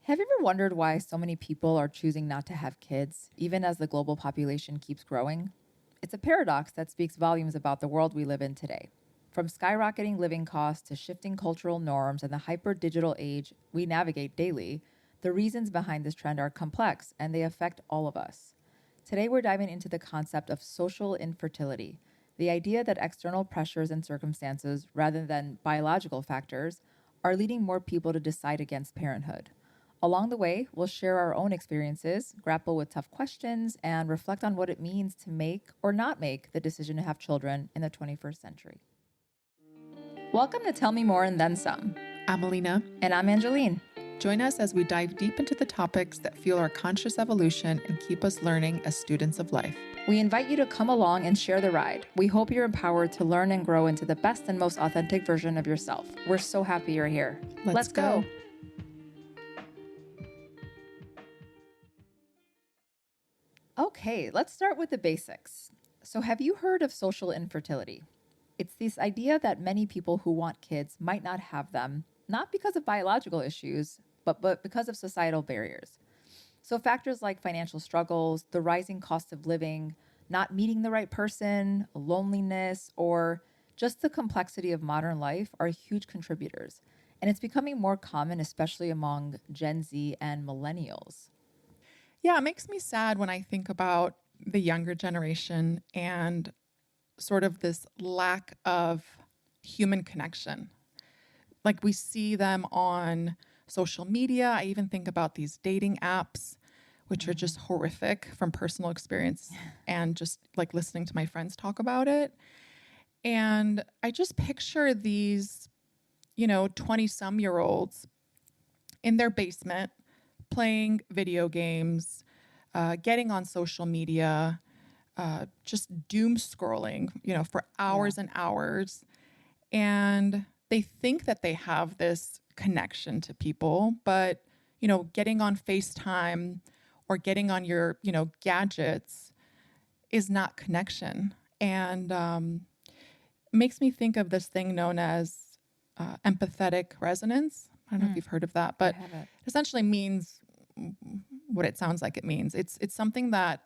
Have you ever wondered why so many people are choosing not to have kids, even as the global population keeps growing? It's a paradox that speaks volumes about the world we live in today. From skyrocketing living costs to shifting cultural norms and the hyper digital age we navigate daily, the reasons behind this trend are complex and they affect all of us. Today, we're diving into the concept of social infertility, the idea that external pressures and circumstances, rather than biological factors, are leading more people to decide against parenthood. Along the way, we'll share our own experiences, grapple with tough questions, and reflect on what it means to make or not make the decision to have children in the 21st century. Welcome to Tell Me More and Then Some. I'm Alina. And I'm Angeline. Join us as we dive deep into the topics that fuel our conscious evolution and keep us learning as students of life. We invite you to come along and share the ride. We hope you're empowered to learn and grow into the best and most authentic version of yourself. We're so happy you're here. Let's go. Okay, let's start with the basics. So, have you heard of social infertility? It's this idea that many people who want kids might not have them, not because of biological issues, but because of societal barriers. So, factors like financial struggles, the rising cost of living, not meeting the right person, loneliness, or just the complexity of modern life are huge contributors. And it's becoming more common, especially among Gen Z and millennials. Yeah, it makes me sad when I think about the younger generation and sort of this lack of human connection. Like we see them on social media. I even think about these dating apps, which are just horrific from personal experience and just like listening to my friends talk about it. And I just picture these, 20-some-year-olds in their basement playing video games, getting on social media, just doom scrolling, for hours and hours. And they think that they have this connection to people, but, getting on FaceTime or getting on your, gadgets is not connection. And makes me think of this thing known as empathetic resonance. I don't know if you've heard of that, but it essentially means what it sounds like it means. It's something that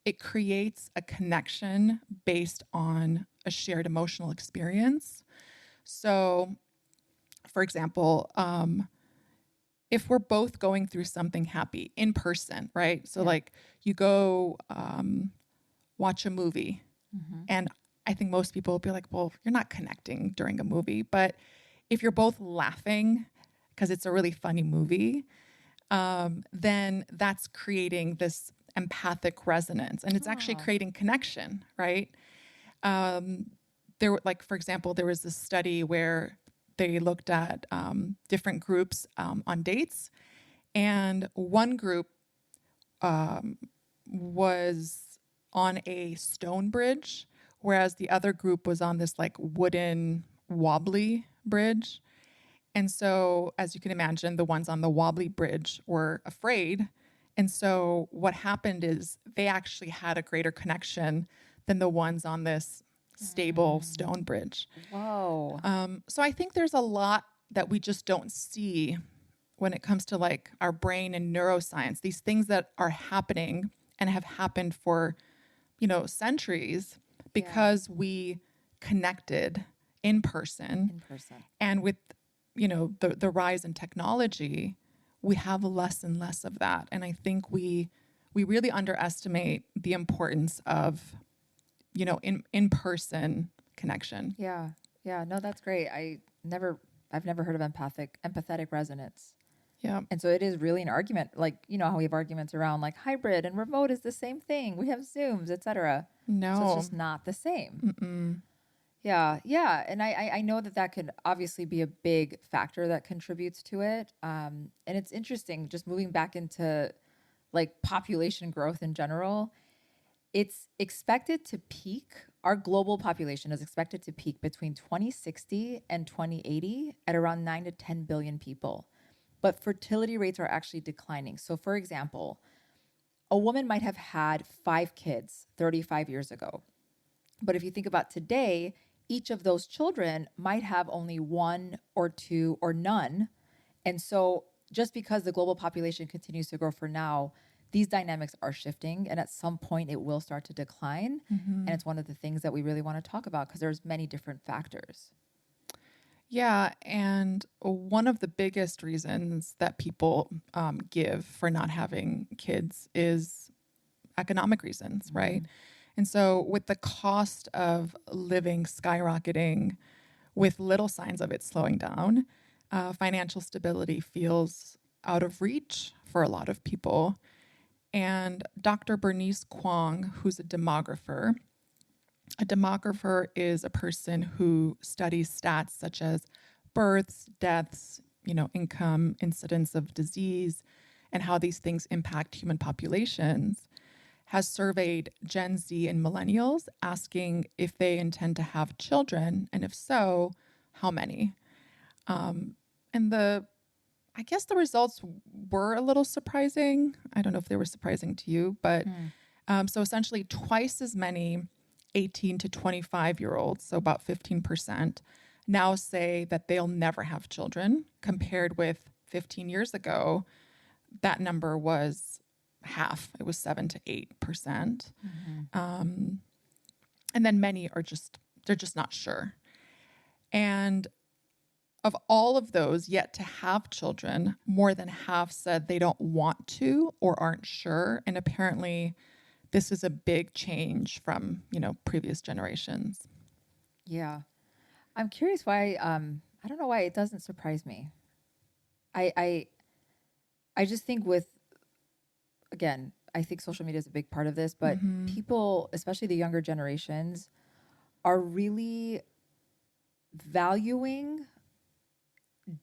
it creates a connection based on a shared emotional experience. So, for example, if we're both going through something happy in person, right? So like you go watch a movie and I think most people will be like, well, you're not connecting during a movie. But if you're both laughing because it's a really funny movie, then that's creating this empathic resonance, and it's actually creating connection, right? For example, there was this study where they looked at different groups on dates, and one group was on a stone bridge, whereas the other group was on this like wooden wobbly bridge. And so, as you can imagine, the ones on the wobbly bridge were afraid. And so what happened is they actually had a greater connection than the ones on this stable stone bridge. Whoa. So I think there's a lot that we just don't see when it comes to like our brain and neuroscience, these things that are happening and have happened for, centuries because we connected in person. And with the rise in technology, we have less and less of that. And I think we really underestimate the importance of, in-person connection. Yeah. No, that's great. I've never heard of empathetic resonance. Yeah. And so it is really an argument, like, how we have arguments around like hybrid and remote is the same thing. We have Zooms, etc. No. So it's just not the same. Mm-mm. Yeah. And I know that could obviously be a big factor that contributes to it. And it's interesting, just moving back into like population growth in general, it's expected to peak. Our global population is expected to peak between 2060 and 2080 at around 9 to 10 billion people. But fertility rates are actually declining. So for example, a woman might have had 5 kids 35 years ago. But if you think about today, each of those children might have only 1 or 2 or none. And so just because the global population continues to grow for now, these dynamics are shifting, and at some point it will start to decline. And it's one of the things that we really want to talk about because there's many different factors. Yeah, and one of the biggest reasons that people give for not having kids is economic reasons, right? And so with the cost of living skyrocketing with little signs of it slowing down, financial stability feels out of reach for a lot of people. And Dr. Bernice Kwong, who's a demographer is a person who studies stats such as births, deaths, income, incidence of disease, and how these things impact human populations, has surveyed Gen Z and millennials asking if they intend to have children, and if so, how many. And I guess the results were a little surprising. I don't know if they were surprising to you, but so essentially twice as many 18 to 25-year-olds, so about 15%, now say that they'll never have children, compared with 15 years ago, that number was half. It was 7 to 8%. And then many they're just not sure. And of all of those yet to have children, more than half said they don't want to or aren't sure. And apparently this is a big change from, previous generations. Yeah. I'm curious why, I don't know why it doesn't surprise me. I just think again, I think social media is a big part of this, but people, especially the younger generations, are really valuing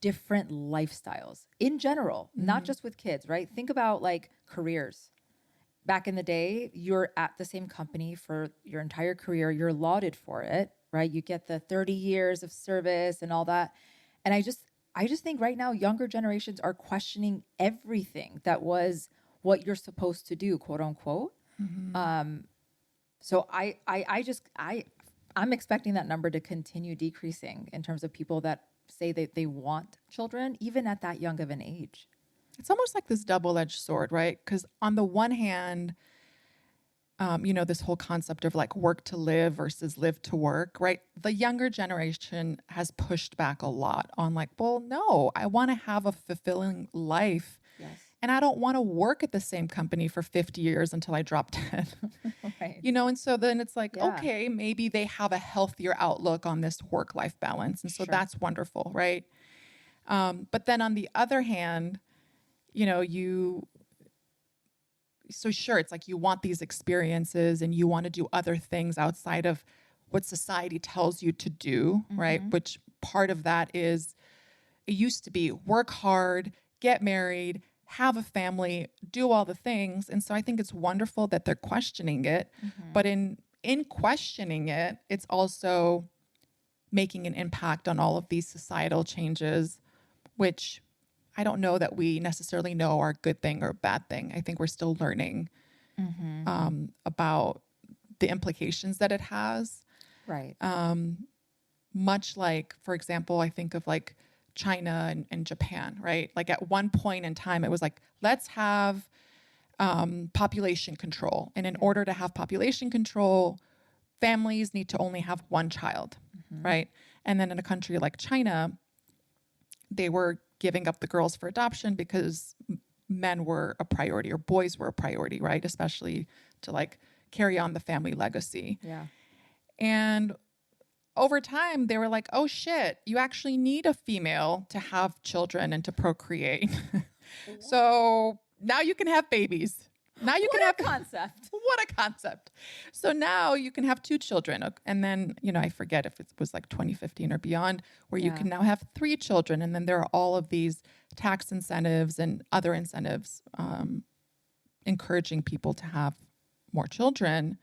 different lifestyles in general, not just with kids, right? Think about like careers. Back in the day, you're at the same company for your entire career. You're lauded for it, right? You get the 30 years of service and all that. And I just think right now, younger generations are questioning everything that was what you're supposed to do, quote unquote. So I'm expecting that number to continue decreasing in terms of people that say that they want children, even at that young of an age. It's almost like this double-edged sword, right? Because on the one hand, this whole concept of like work to live versus live to work, right? The younger generation has pushed back a lot on like, well, no, I want to have a fulfilling life. Yes. And I don't want to work at the same company for 50 years until I drop dead. Right. And so then it's like, Yeah. okay, maybe they have a healthier outlook on this work-life balance. And so Sure. that's wonderful, right? But then on the other hand, so sure, it's like you want these experiences and you want to do other things outside of what society tells you to do, right? Which part of that is, it used to be work hard, get married, have a family, do all the things. And so I think it's wonderful that they're questioning it. But in questioning it, it's also making an impact on all of these societal changes, which I don't know that we necessarily know are a good thing or a bad thing. I think we're still learning about the implications that it has. Right. Much like, for example, I think of like China and Japan, right? Like at one point in time, it was like, let's have population control. And in order to have population control, families need to only have one child, right? And then in a country like China, they were giving up the girls for adoption because men were a priority, or boys were a priority, right? Especially to like carry on the family legacy. Yeah. And over time, they were like, oh shit, you actually need a female to have children and to procreate. So now you can have babies. Now you can have concept. What a concept. So now you can have 2 children. And then, I forget if it was like 2015 or beyond, where you can now have 3 children. And then there are all of these tax incentives and other incentives encouraging people to have more children.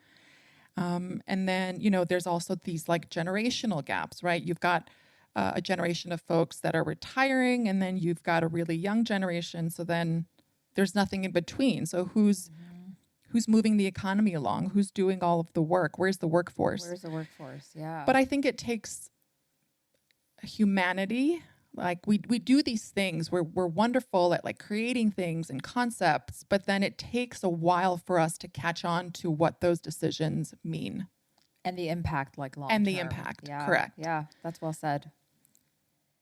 And then, there's also these like generational gaps, right? You've got a generation of folks that are retiring, and then you've got a really young generation. So then there's nothing in between. So who's moving the economy along? Who's doing all of the work? Where's the workforce? Where's the workforce? Yeah. But I think it takes humanity Like we do these things, we're wonderful at like creating things and concepts, but then it takes a while for us to catch on to what those decisions mean. And the impact, like long And term. the impact, Yeah. correct. Yeah, that's well said.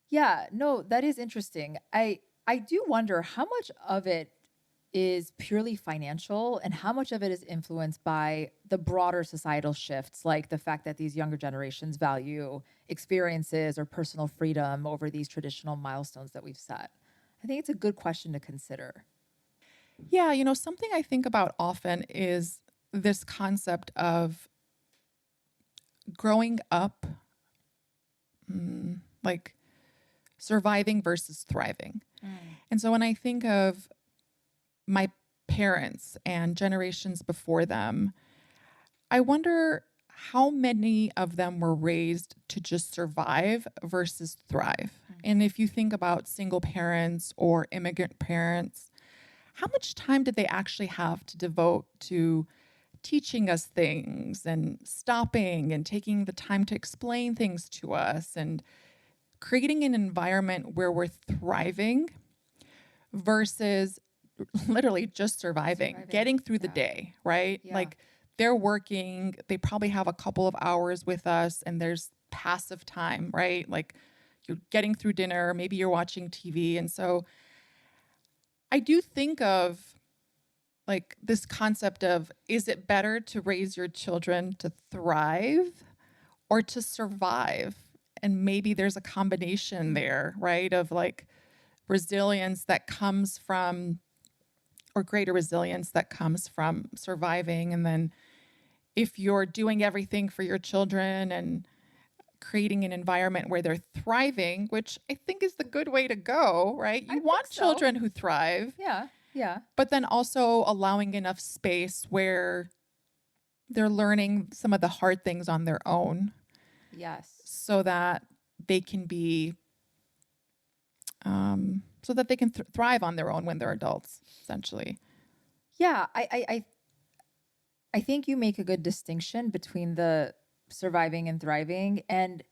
Yeah, no, that is interesting. I do wonder how much of it is purely financial and how much of it is influenced by the broader societal shifts, like the fact that these younger generations value experiences or personal freedom over these traditional milestones that we've set. I think it's a good question to consider. Yeah, you know, something I think about often is this concept of growing up, like surviving versus thriving. And so when I think of my parents and generations before them, I wonder how many of them were raised to just survive versus thrive. And if you think about single parents or immigrant parents, how much time did they actually have to devote to teaching us things and stopping and taking the time to explain things to us and creating an environment where we're thriving versus literally just surviving. Getting through the day, right? Yeah. Like they're working, they probably have a couple of hours with us and there's passive time, right? Like you're getting through dinner, maybe you're watching TV. And so I do think of like this concept of, is it better to raise your children to thrive or to survive? And maybe there's a combination there, right? Of like resilience that comes from, or greater resilience that comes from surviving. And then if you're doing everything for your children and creating an environment where they're thriving, which I think is the good way to go, right? You want children who thrive. Yeah. Yeah. But then also allowing enough space where they're learning some of the hard things on their own. Yes. So that they can be, so that they can thrive on their own when they're adults, essentially. Yeah. I think you make a good distinction between the surviving and thriving. And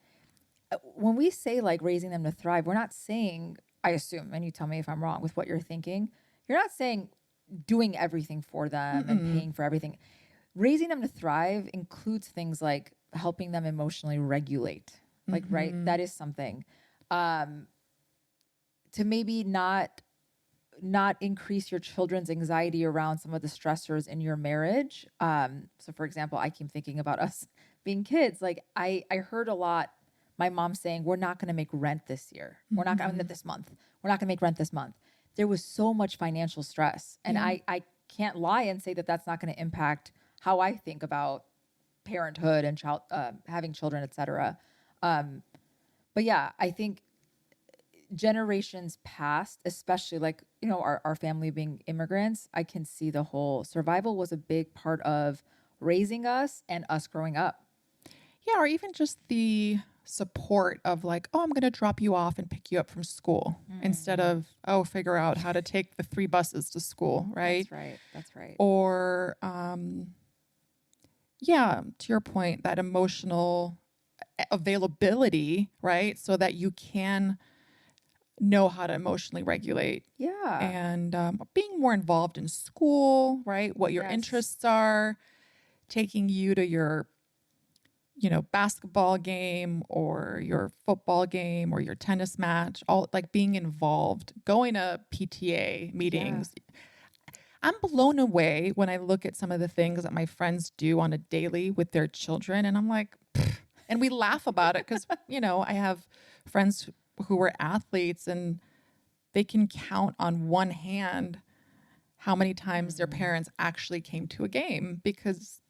when we say like raising them to thrive, we're not saying, I assume, and you tell me if I'm wrong with what you're thinking, you're not saying doing everything for them and paying for everything. Raising them to thrive includes things like helping them emotionally regulate. Like, right? That is something. To maybe not increase your children's anxiety around some of the stressors in your marriage. So for example, I keep thinking about us being kids. Like I heard a lot, my mom saying, we're not going to make rent this year. We're not going to this month. We're not going to make rent this month. There was so much financial stress. And I can't lie and say that that's not going to impact how I think about parenthood and having children, et cetera. But yeah, I think generations past, especially like, you know, our family being immigrants, I can see the whole survival was a big part of raising us and us growing up. Yeah, or even just the support of like, oh, I'm going to drop you off and pick you up from school instead of, oh, figure out how to take the 3 buses to school, right? That's right. That's right. Or, yeah, to your point, that emotional availability, right? So that you can know how to emotionally regulate. Yeah. And being more involved in school, right? What your interests are, taking you to your, you know, basketball game or your football game or your tennis match, all like being involved, going to PTA meetings. Yeah. I'm blown away when I look at some of the things that my friends do on a daily with their children. And I'm like, pfft. And we laugh about it because, you know, I have friends who were athletes and they can count on one hand how many times their parents actually came to a game, because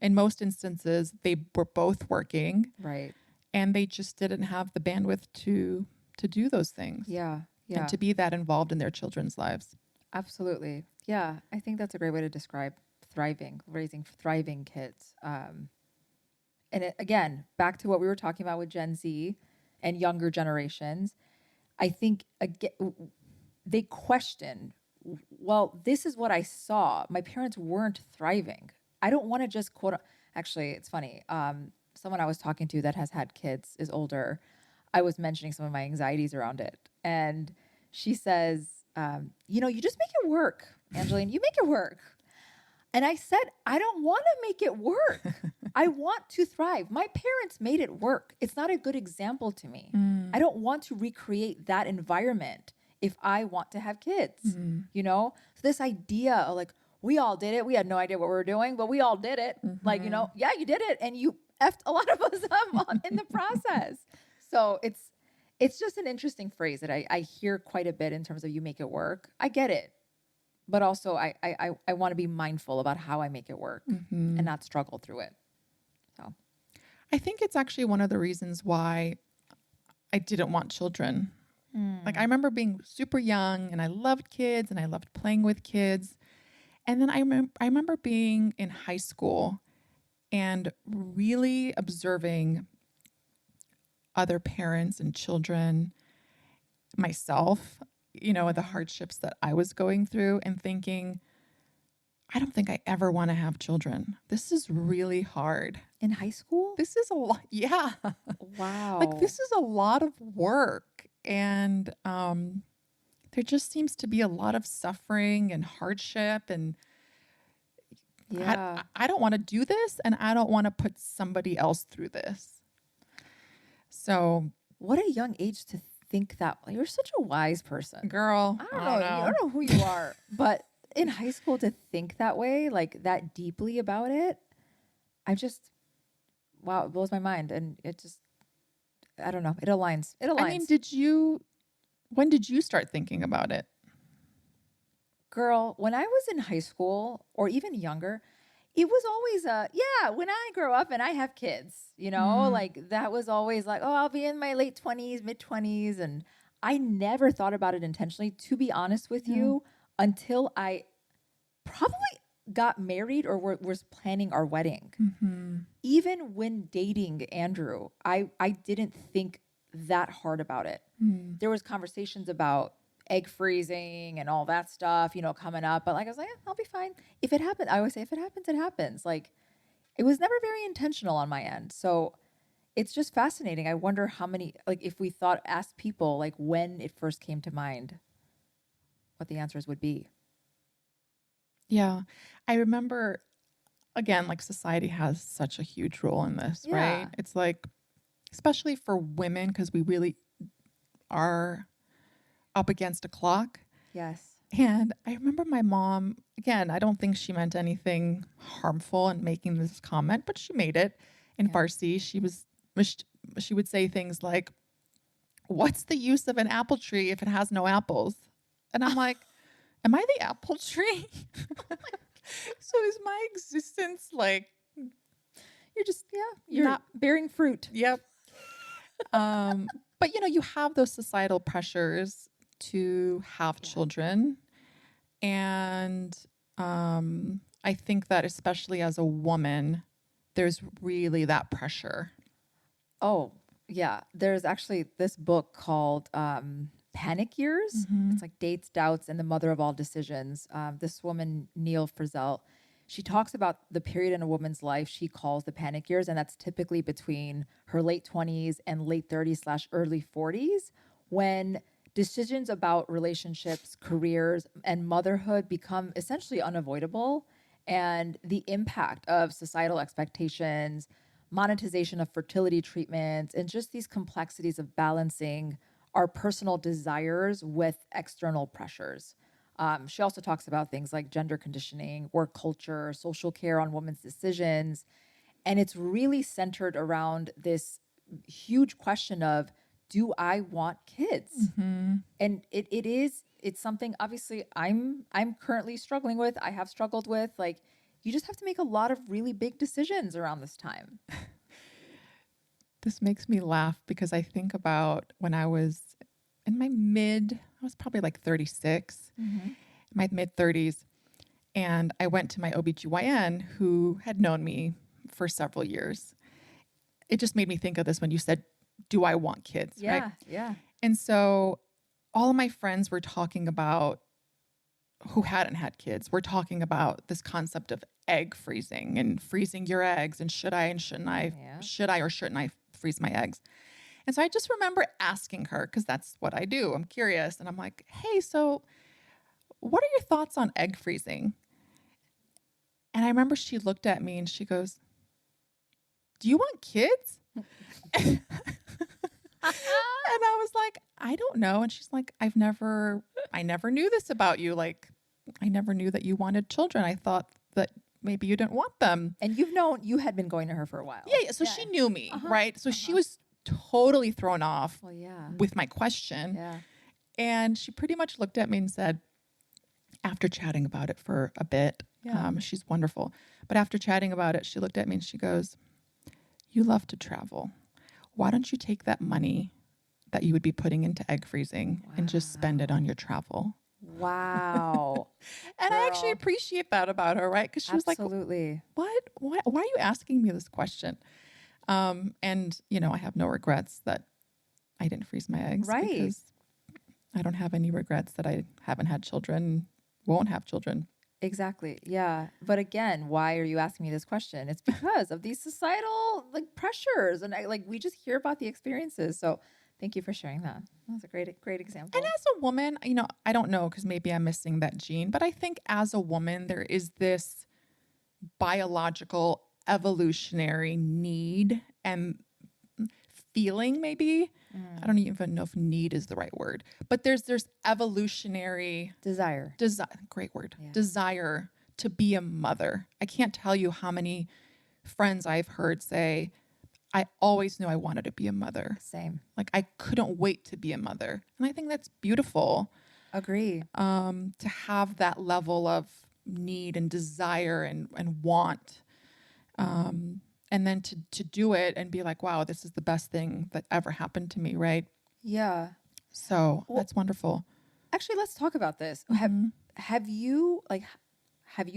in most instances they were both working, right, and they just didn't have the bandwidth to do those things. Yeah. And to be that involved in their children's lives. Absolutely. Yeah, I think that's a great way to describe thriving, raising thriving kids. And again, back to what we were talking about with Gen Z and younger generations, I think again, they question, well, this is what I saw. My parents weren't thriving. I don't want to just quote. Actually, it's funny. Someone I was talking to that has had kids is older. I was mentioning some of my anxieties around it. And she says, you just make it work, Angeline, you make it work. And I said, I don't want to make it work. I want to thrive. My parents made it work. It's not a good example to me. I don't want to recreate that environment if I want to have kids, So this idea of like, we all did it. We had no idea what we were doing, but we all did it. Like, yeah, you did it. And you effed a lot of us up in the process. So it's just an interesting phrase that I hear quite a bit in terms of you make it work. I get it. But also I want to be mindful about how I make it work and not struggle through it. So I think it's actually one of the reasons why I didn't want children. Like I remember being super young and I loved kids and I loved playing with kids. And then I remember being in high school and really observing other parents and children, myself, the hardships that I was going through and thinking, I don't think I ever want to have children. This is really hard. in high school? This is a lot. Yeah. Wow. Like this is a lot of work. And there just seems to be a lot of suffering and hardship. And yeah. I don't want to do this. And I don't want to put somebody else through this. So What a young age to think that. You're such a wise person. girl, I don't know who you are, but in high school to think that way, like that deeply about it, wow, it blows my mind. And it just, I don't know. It aligns. I mean, when did you start thinking about it? Girl, when I was in high school or even younger, it was always when I grow up and I have kids, like that was always like, oh, I'll be in my late 20s, mid 20s. And I never thought about it intentionally, to be honest with you, until I probably got married or was planning our wedding. Even when dating Andrew, I didn't think that hard about it. There was conversations about egg freezing and all that stuff, coming up. But like, I was like, I'll be fine. If it happens, I always say, if it happens, it happens. Like, it was never very intentional on my end. So it's just fascinating. I wonder how many, like, if we asked people, like, when it first came to mind, what the answers would be. Yeah. I remember, again, like society has such a huge role in this, right? It's like, especially for women, because we really are up against a clock. Yes. And I remember my mom, again, I don't think she meant anything harmful in making this comment, but she made it in Farsi. She would say things like, what's the use of an apple tree if it has no apples? And I'm like, am I the apple tree? So is my existence like, you're not bearing fruit. Yep. But you have those societal pressures to have children. And I think that especially as a woman, there's really that pressure. Oh, yeah. There's actually this book called Panic Years. It's like Dates, Doubts, and the Mother of All Decisions. This woman, Neil Frizzell, she talks about the period in a woman's life she calls the panic years, and that's typically between her late 20s and late 30s/early 40s, when decisions about relationships, careers, and motherhood become essentially unavoidable. And the impact of societal expectations, monetization of fertility treatments, and just these complexities of balancing our personal desires with external pressures. She also talks about things like gender conditioning, work culture, social care on women's decisions. And it's really centered around this huge question of, do I want kids? And it's something obviously I'm currently struggling with. I have struggled with. Like, you just have to make a lot of really big decisions around this time. This makes me laugh because I think about when I was in I was probably like 36, my mid 30s. And I went to my OBGYN who had known me for several years. It just made me think of this when you said, do I want kids? Yeah, right? yeah. And so all of my friends were talking about, who hadn't had kids, we're talking about this concept of egg freezing and freezing your eggs. And should I and shouldn't I, should I or shouldn't I freeze my eggs? And so I just remember asking her, because that's what I do. I'm curious. And I'm like, hey, so what are your thoughts on egg freezing? And I remember she looked at me and she goes, do you want kids? And I was like, I don't know. And she's like, I never knew this about you. Like, I never knew that you wanted children. I thought that maybe you didn't want them. And you had been going to her for a while. Yeah. So she knew me, right? So she was totally thrown off with my question. Yeah. And she pretty much looked at me and said, after chatting about it for a bit, she's wonderful. But after chatting about it, she looked at me and she goes, you love to travel. Why don't you take that money that you would be putting into egg freezing and just spend it on your travel? Wow. And I actually appreciate that about her, right? Because she was like, absolutely. what? Why are you asking me this question? And, I have no regrets that I didn't freeze my eggs. Right. Because I don't have any regrets that I haven't had children, won't have children. Exactly. Yeah. But again, why are you asking me this question? It's because of these societal pressures. And we just hear about the experiences. So thank you for sharing that. That was a great example. And as a woman, I don't know, because maybe I'm missing that gene, but I think as a woman, there is this biological evolutionary need and feeling, maybe. I don't even know if need is the right word, but there's evolutionary desire. Great word. Yeah. Desire to be a mother. I can't tell you how many friends I've heard say, I always knew I wanted to be a mother. Same. Like I couldn't wait to be a mother. And I think that's beautiful. Agree. To have that level of need and desire and want. And then to do it and be like, wow, this is the best thing that ever happened to me, right? Yeah. So that's wonderful. Actually, let's talk about this. Mm-hmm. Have you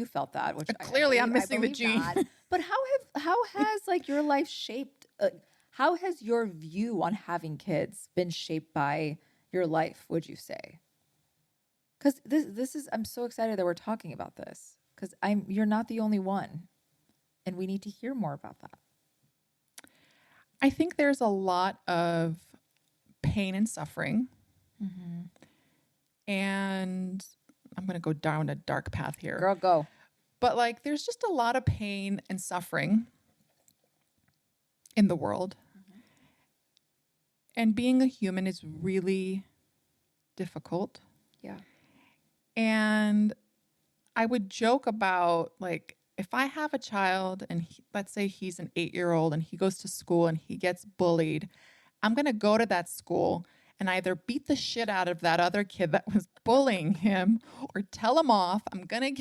felt that? Which clearly I'm missing the gene. That. But how has your life shaped? How has your view on having kids been shaped by your life? Would you say? Because this is, I'm so excited that we're talking about this because you're not the only one. And we need to hear more about that. I think there's a lot of pain and suffering. Mm-hmm. And I'm going to go down a dark path here. Girl, go. But there's just a lot of pain and suffering in the world. Mm-hmm. And being a human is really difficult. Yeah. And I would joke about if I have a child and let's say he's an 8-year-old and he goes to school and he gets bullied, I'm going to go to that school and either beat the shit out of that other kid that was bullying him or tell him off. I'm going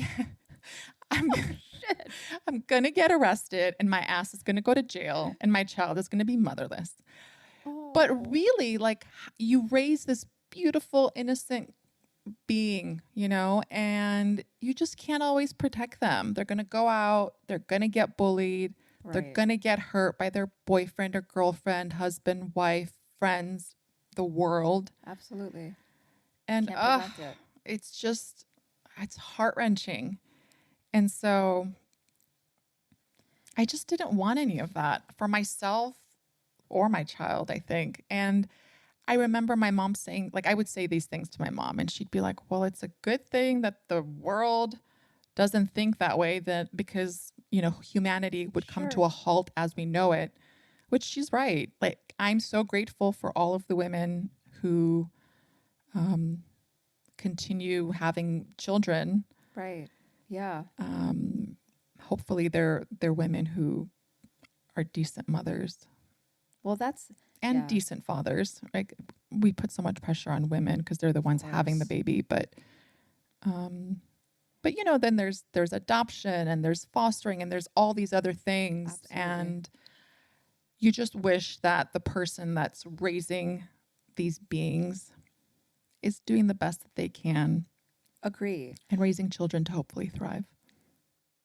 to get arrested and my ass is going to go to jail and my child is going to be motherless. Oh. But really, you raise this beautiful, innocent being, and you just can't always protect them. They're going to go out, they're going to get bullied, right. They're going to get hurt by their boyfriend or girlfriend, husband, wife, friends, the world. Absolutely. And it's heart-wrenching. And so I just didn't want any of that for myself or my child, I think. And I remember my mom saying, I would say these things to my mom and she'd be like, well, it's a good thing that the world doesn't think that way, that because, humanity would come to a halt as we know it, which she's right. I'm so grateful for all of the women who continue having children. Right. Yeah. Hopefully they're women who are decent mothers. Well, and decent fathers. We put so much pressure on women because they're the ones having the baby, but then there's adoption and there's fostering and there's all these other things. Absolutely. And you just wish that the person that's raising these beings is doing the best that they can. Agree. And raising children to hopefully thrive.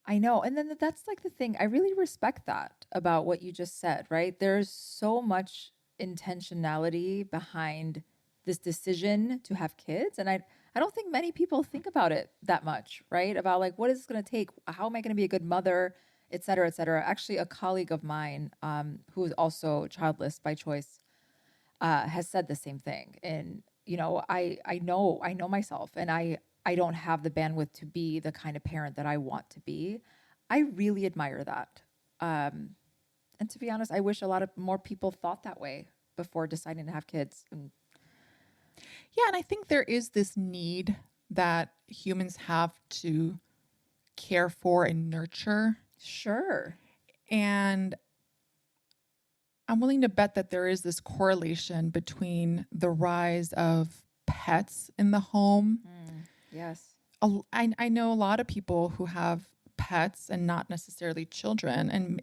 I know. And then that's the thing. I really respect that about what you just said, right? There's so much intentionality behind this decision to have kids. And I don't think many people think about it that much, right? About what is this going to take? How am I going to be a good mother, et cetera, et cetera. Actually, a colleague of mine who is also childless by choice has said the same thing. And, I know myself, and I don't have the bandwidth to be the kind of parent that I want to be. I really admire that. And to be honest, I wish a lot of more people thought that way before deciding to have kids. And Yeah, and I think there is this need that humans have to care for and nurture. sure. And I'm willing to bet that there is this correlation between the rise of pets in the home. Yes. I know a lot of people who have pets and not necessarily children. And,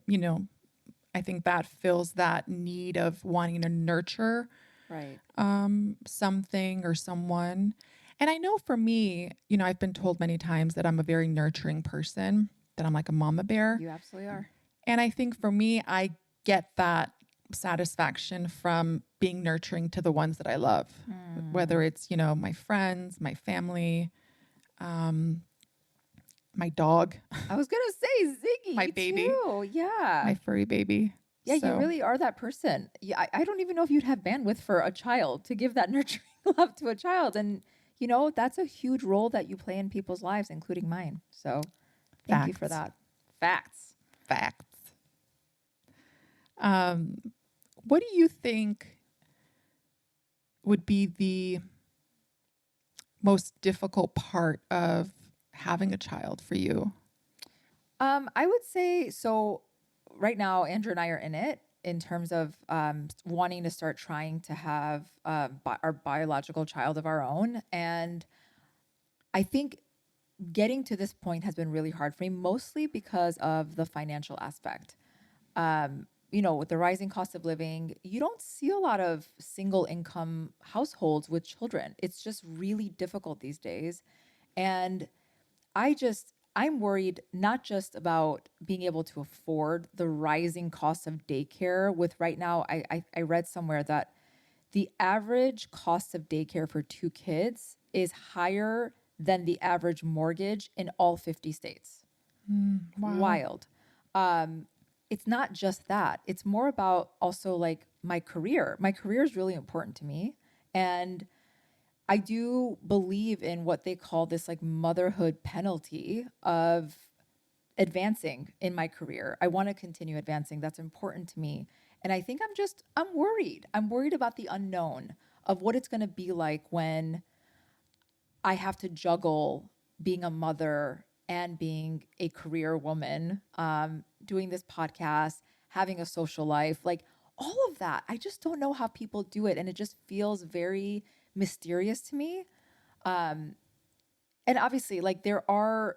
I think that fills that need of wanting to nurture Right. something or someone. And I know for me, I've been told many times that I'm a very nurturing person, that I'm like a mama bear. You absolutely are. And I think for me, I get that satisfaction from being nurturing to the ones that I love, whether it's, my friends, my family, my dog, I was going to say Ziggy. My baby. Too. Yeah. my furry baby. Yeah, So, you really are that person. Yeah, I don't even know if you'd have bandwidth for a child to give that nurturing love to a child. And, that's a huge role that you play in people's lives, including mine. So thank you for Facts. that. Facts. What do you think would be the most difficult part of having a child for you? I would say so. Right now, Andrew and I are in it in terms of wanting to start trying to have our biological child of our own. And I think getting to this point has been really hard for me, mostly because of the financial aspect. With the rising cost of living, you don't see a lot of single income households with children. It's just really difficult these days. And I'm worried not just about being able to afford the rising cost of daycare. With right now, I read somewhere that the average cost of daycare for 2 kids is higher than the average mortgage in all 50 states. Wow. Wild. It's not just that. It's more about also like my career. My career is really important to me. And I do believe in what they call this like motherhood penalty of advancing in my career. I want to continue advancing. That's important to me. And I think I'm worried. I'm worried about the unknown of what it's going to be like when I have to juggle being a mother and being a career woman, doing this podcast, having a social life, like all of that. I just don't know how people do it. And it just feels very mysterious to me. And obviously, like there are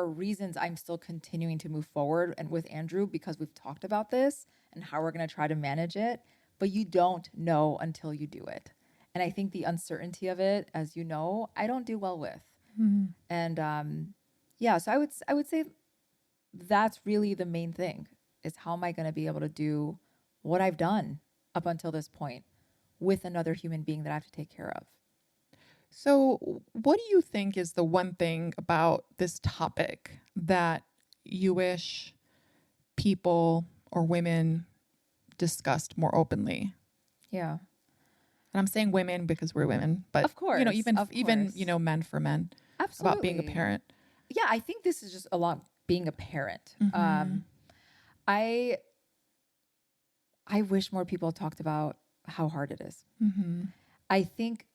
reasons I'm still continuing to move forward and with Andrew because we've talked about this and how we're going to try to manage it, but you don't know until you do it. And I think the uncertainty of it, as you know, I don't do well with. And so I would say that's really the main thing is how am I going to be able to do what I've done up until this point with another human being that I have to take care of. So, what do you think is the one thing about this topic that you wish people or women discussed more openly? Yeah. And I'm saying women because we're women, but Of course, even of even course. men for men Absolutely. about being a parent. Yeah, I think this is just a lot being a parent. I wish more people talked about how hard it is. I think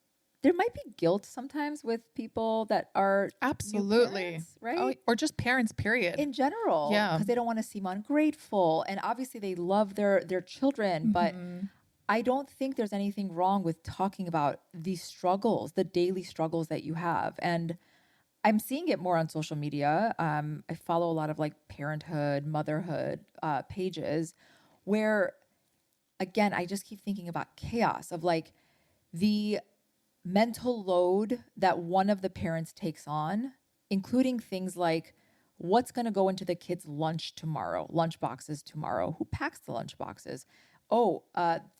there might be guilt sometimes with people that are new Absolutely. parents, right? Oh, or just parents, period. In general, Yeah. because they don't want to seem ungrateful, and obviously they love their children, but I don't think there's anything wrong with talking about these struggles, the daily struggles that you have. And I'm seeing it more on social media. I follow a lot of like parenthood, motherhood pages where, again, I just keep thinking about chaos of like the mental load that one of the parents takes on, including things like what's going to go into the kids' lunch boxes tomorrow, who packs the lunch boxes. Oh,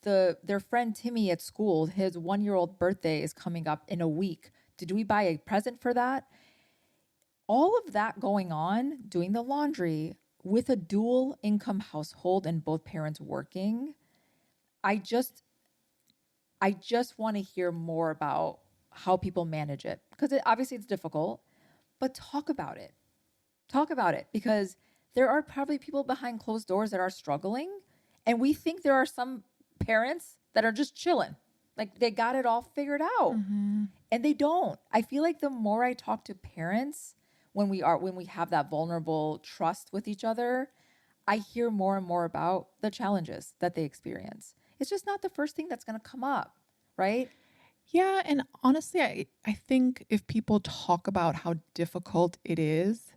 their friend Timmy at school, his 1-year-old birthday is coming up in a week. Did we buy a present for that? All of that going on, doing the laundry with a dual income household and both parents working, I just want to hear more about how people manage it, because obviously it's difficult, but talk about it. Talk about it, because there are probably people behind closed doors that are struggling. And we think there are some parents that are just chilling, like they got it all figured out. And they don't. I feel like the more I talk to parents when we have that vulnerable trust with each other, I hear more and more about the challenges that they experience. It's just not the first thing that's going to come up, right? Yeah. And honestly, I think if people talk about how difficult it is,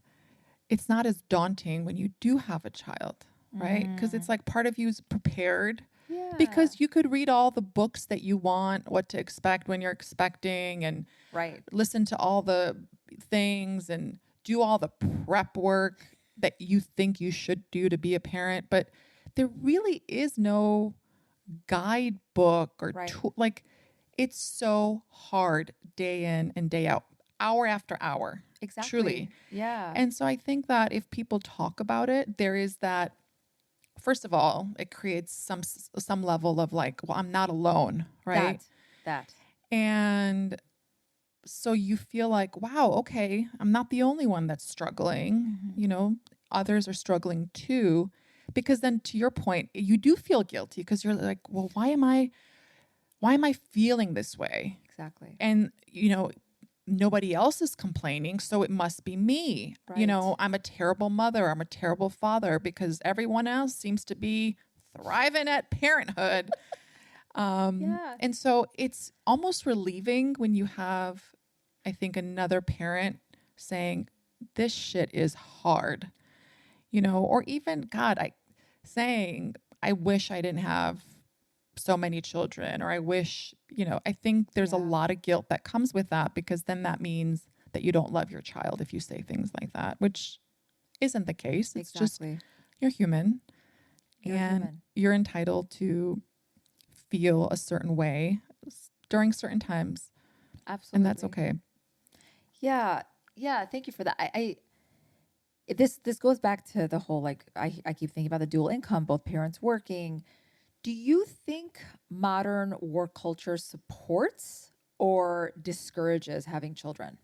it's not as daunting when you do have a child, right? Because it's like part of you is prepared. Yeah. Because you could read all the books that you want, what to expect when you're expecting, and Right. listen to all the things and do all the prep work that you think you should do to be a parent. But there really is no guidebook or Right. tool. Like, it's so hard day in and day out, hour after hour. Exactly. Truly. Yeah. And so I think that if people talk about it, there is that. First of all, it creates some level of like, well, I'm not alone, right? That. And so you feel like, wow, okay, I'm not the only one that's struggling. You know, others are struggling too. Because then to your point, you do feel guilty because you're like, well, why am I feeling this way? Exactly. And, you know, nobody else is complaining, so it must be me. Right. You know, I'm a terrible mother, I'm a terrible father because everyone else seems to be thriving at parenthood. Yeah. And so it's almost relieving when you have, I think, another parent saying, this shit is hard, you know, or even, God, saying, I wish I didn't have so many children, or I wish, you know, I think there's a lot of guilt that comes with that, because then that means that you don't love your child if you say things like that, which isn't the case. It's just you're human, and you're entitled to feel a certain way during certain times. Absolutely. And that's okay. Yeah. Yeah. Thank you for that. This goes back to the whole, like, I keep thinking about the dual income, both parents working. Do you think modern work culture supports or discourages having children?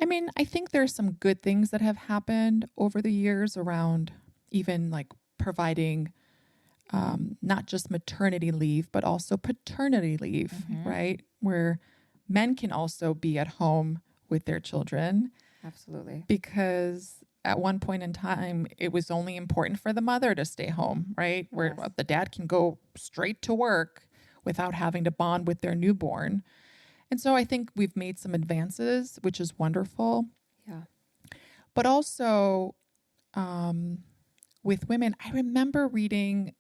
I mean, I think there's some good things that have happened over the years around even like providing not just maternity leave, but also paternity leave, right? Where men can also be at home with their children. Absolutely. Because at one point in time, it was only important for the mother to stay home, right? Where the dad can go straight to work without having to bond with their newborn. And so I think we've made some advances, which is wonderful. Yeah. But also with women, I remember reading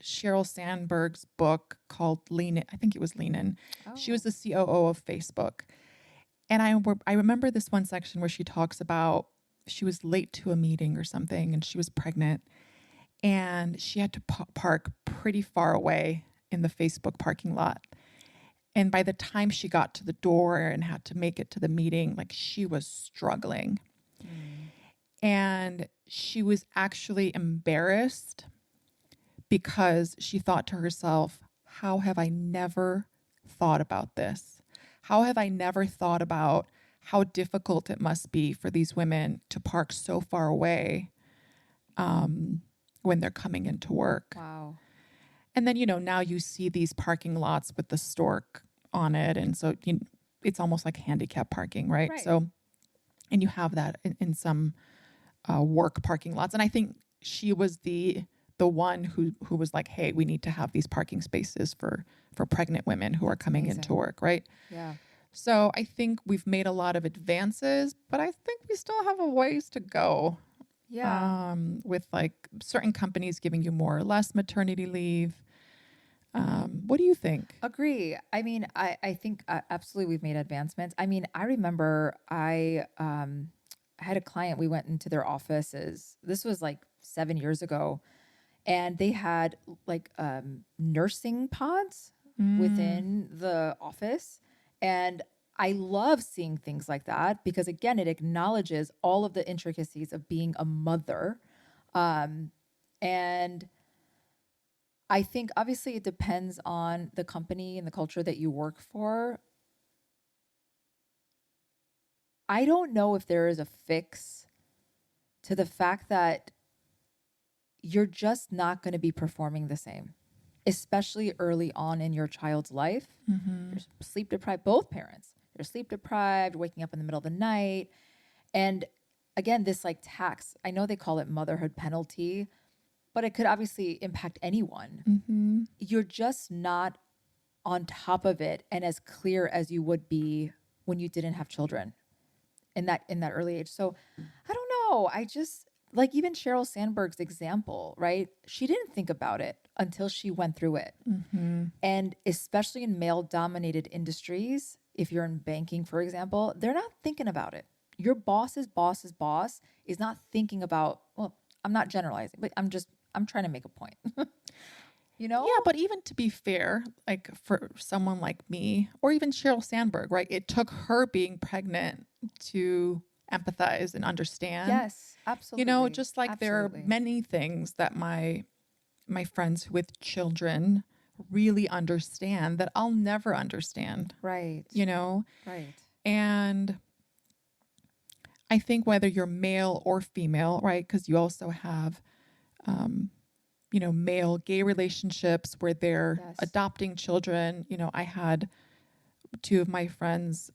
Sheryl Sandberg's book called Lean In. I think it was Lean In. Oh. She was the COO of Facebook. And I remember this one section where she talks about she was late to a meeting or something and she was pregnant and she had to park pretty far away in the Facebook parking lot. And by the time she got to the door and had to make it to the meeting, like she was struggling. And she was actually embarrassed because she thought to herself, how have I never thought about this? How have I never thought about how difficult it must be for these women to park so far away when they're coming into work? Wow. And then, you know, now you see these parking lots with the stork on it. And so it's almost like handicap parking, right? So, and you have that in some work parking lots. And I think she was the one who was like, hey, we need to have these parking spaces for pregnant women who are coming into work, right? Yeah. So I think we've made a lot of advances, but I think we still have a ways to go. Yeah. With like certain companies giving you more or less maternity leave. What do you think? Agree. I mean, I think absolutely we've made advancements. I mean, I remember I had a client, we went into their offices. This was like 7 years ago. And they had like nursing pods within the office. And I love seeing things like that because, again, it acknowledges all of the intricacies of being a mother. And I think obviously it depends on the company and the culture that you work for. I don't know if there is a fix to the fact that you're just not going to be performing the same, especially early on in your child's life. You're sleep deprived, both parents. They're sleep deprived, waking up in the middle of the night. And again, this like tax, I know they call it motherhood penalty, but it could obviously impact anyone. You're just not on top of it and as clear as you would be when you didn't have children in that early age. So I don't know. I just like even Sheryl Sandberg's example, right? She didn't think about it until she went through it. And especially in male dominated industries, if you're in banking, for example, they're not thinking about it. Your boss's boss's boss is not thinking about, well, I'm not generalizing, but I'm trying to make a point. You know? Yeah, but even to be fair, like for someone like me or even Sheryl Sandberg, right? It took her being pregnant to empathize and understand. Yes, absolutely. You know, just like there are Absolutely. many things that my friends with children really understand that I'll never understand. Right. You know? Right. And I think whether you're male or female, right? Because you also have you know, male gay relationships where they're Yes. adopting children. You know, I had two of my friends,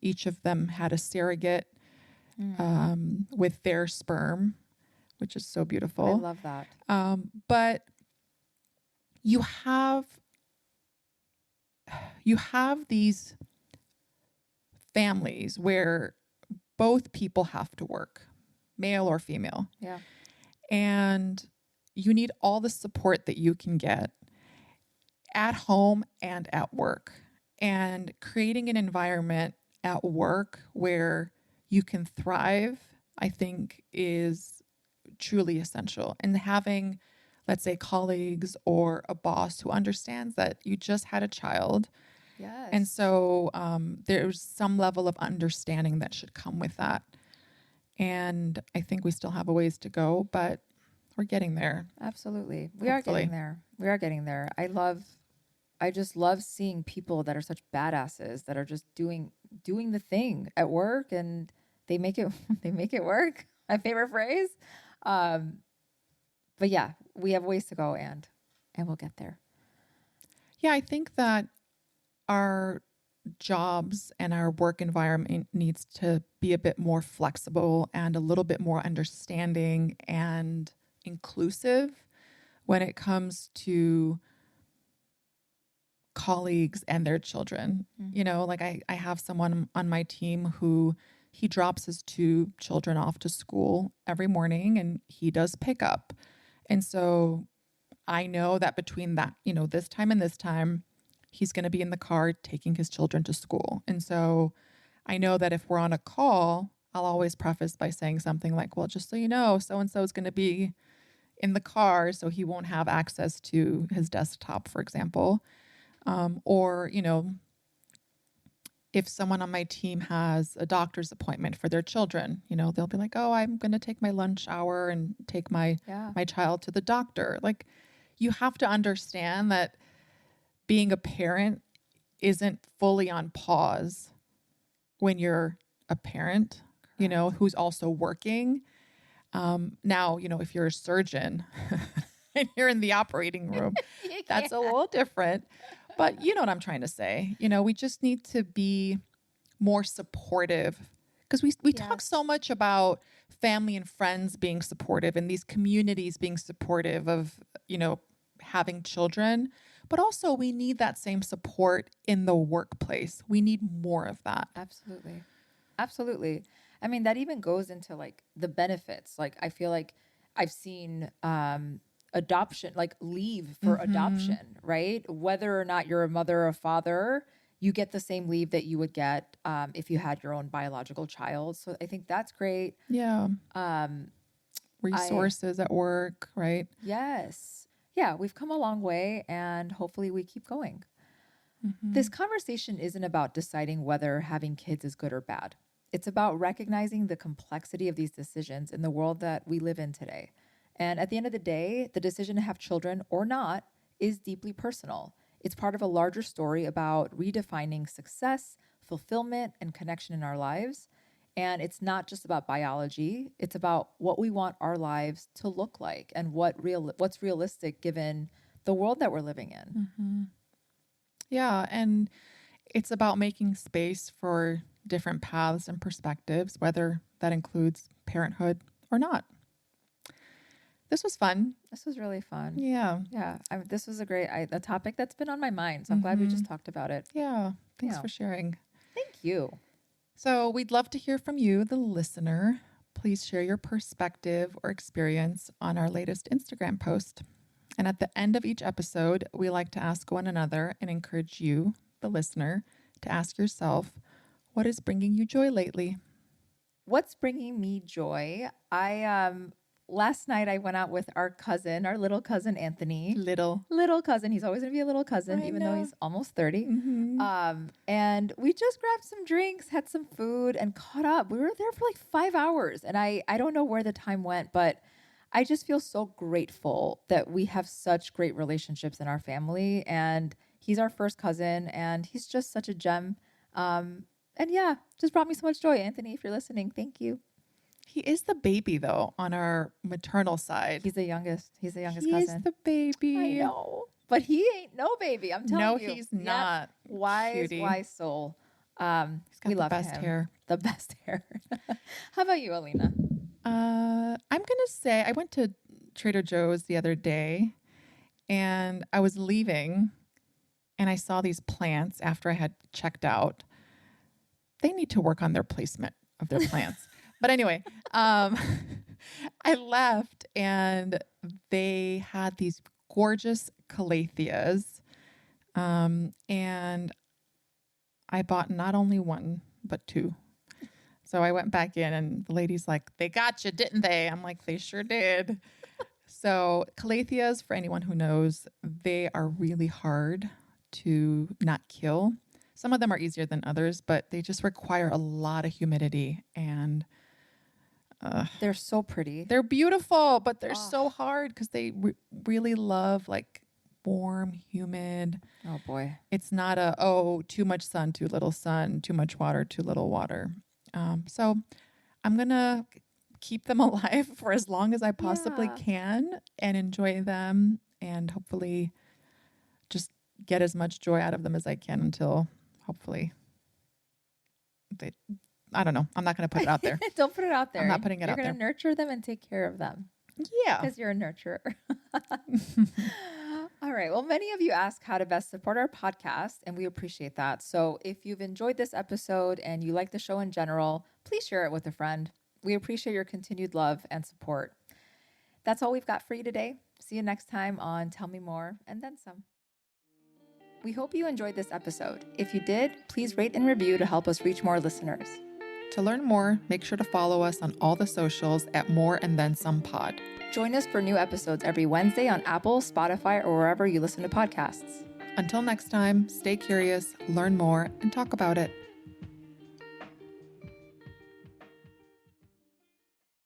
each of them had a surrogate with their sperm, which is so beautiful. I love that. But you have these families where both people have to work, male or female. Yeah. And you need all the support that you can get at home and at work. And creating an environment at work where you can thrive, I think, is truly essential. And having, let's say, colleagues or a boss who understands that you just had a child. Yes. And so there's some level of understanding that should come with that. And I think we still have a ways to go, but we're getting there. Absolutely. We are Hopefully. getting there. We are getting there. I just love seeing people that are such badasses that are just doing the thing at work and they make it work. My favorite phrase. But yeah, we have ways to go and we'll get there. Yeah, I think that our jobs and our work environment needs to be a bit more flexible and a little bit more understanding and inclusive when it comes to colleagues and their children. You know, like I have someone on my team who he drops his two children off to school every morning and he does pick up. And so I know that between that, you know, this time and this time, he's going to be in the car taking his children to school. And so I know that if we're on a call, I'll always preface by saying something like, well, just so you know, so-and-so is going to be in the car, so he won't have access to his desktop, for example. Or, you know, if someone on my team has a doctor's appointment for their children, you know, they'll be like, oh, I'm going to take my lunch hour and take my child to the doctor. Like, you have to understand that being a parent isn't fully on pause when you're a parent, you know, who's also working. Now, you know, if you're a surgeon and you're in the operating room, that's a little different. But you know what I'm trying to say. You know, we just need to be more supportive because we talk so much about family and friends being supportive and these communities being supportive of, you know, having children. But also we need that same support in the workplace. We need more of that. Absolutely. Absolutely. I mean, that even goes into like the benefits. Like, I feel like I've seen adoption, like leave for adoption, right? Whether or not you're a mother or a father, you get the same leave that you would get if you had your own biological child. So I think that's great. Yeah. Resources at work, right? Yes. Yeah, we've come a long way and hopefully we keep going. This conversation isn't about deciding whether having kids is good or bad. It's about recognizing the complexity of these decisions in the world that we live in today And at the end of the day, the decision to have children or not is deeply personal. It's part of a larger story about redefining success, fulfillment, and connection in our lives. And it's not just about biology. It's about what we want our lives to look like and what's realistic given the world that we're living in. Mm-hmm. Yeah. And it's about making space for different paths and perspectives, whether that includes parenthood or not. This was fun. This was really fun. Yeah. Yeah. This was a topic that's been on my mind. So I'm glad we just talked about it. Yeah. Thanks for sharing. Thank you. So we'd love to hear from you, the listener. Please share your perspective or experience on our latest Instagram post. And at the end of each episode, we like to ask one another and encourage you, the listener, to ask yourself, what is bringing you joy lately? What's bringing me joy? Last night I went out with our little cousin, Anthony. Little cousin. He's always going to be a little cousin, even though he's almost 30. Mm-hmm. And we just grabbed some drinks, had some food, and caught up. We were there for like 5 hours. And I don't know where the time went, but I just feel so grateful that we have such great relationships in our family. And he's our first cousin, and he's just such a gem. And yeah, just brought me so much joy. Anthony, if you're listening, thank you. He is the baby, though, on our maternal side. He's the youngest. He's the youngest cousin. He's the baby. I know. But he ain't no baby. I'm telling you. No, he's not. Wise soul. He's got we love the best him. hair. The best hair. How about you, Alina? I'm going to say I went to Trader Joe's the other day, and I was leaving, and I saw these plants after I had checked out. They need to work on their placement of their plants. But anyway, I left, and they had these gorgeous calatheas, and I bought not only one, but two. So I went back in, and the lady's like, they got you, didn't they? I'm like, they sure did. So calatheas, for anyone who knows, they are really hard to not kill. Some of them are easier than others, but they just require a lot of humidity, and they're so pretty. They're beautiful, but they're so hard because they really love like warm, humid. Oh boy. It's not too much sun, too little sun, too much water, too little water. So I'm going to keep them alive for as long as I possibly can and enjoy them, and hopefully just get as much joy out of them as I can until hopefully I don't know. I'm not going to put it out there. Don't put it out there. I'm not putting it out there. You're going to nurture them and take care of them. Yeah. Because you're a nurturer. All right. Well, many of you ask how to best support our podcast, and we appreciate that. So if you've enjoyed this episode and you like the show in general, please share it with a friend. We appreciate your continued love and support. That's all we've got for you today. See you next time on Tell Me More and Then Some. We hope you enjoyed this episode. If you did, please rate and review to help us reach more listeners. To learn more, make sure to follow us on all the socials at moreandthensomepod. Join us for new episodes every Wednesday on Apple, Spotify, or wherever you listen to podcasts. Until next time, stay curious, learn more, and talk about it.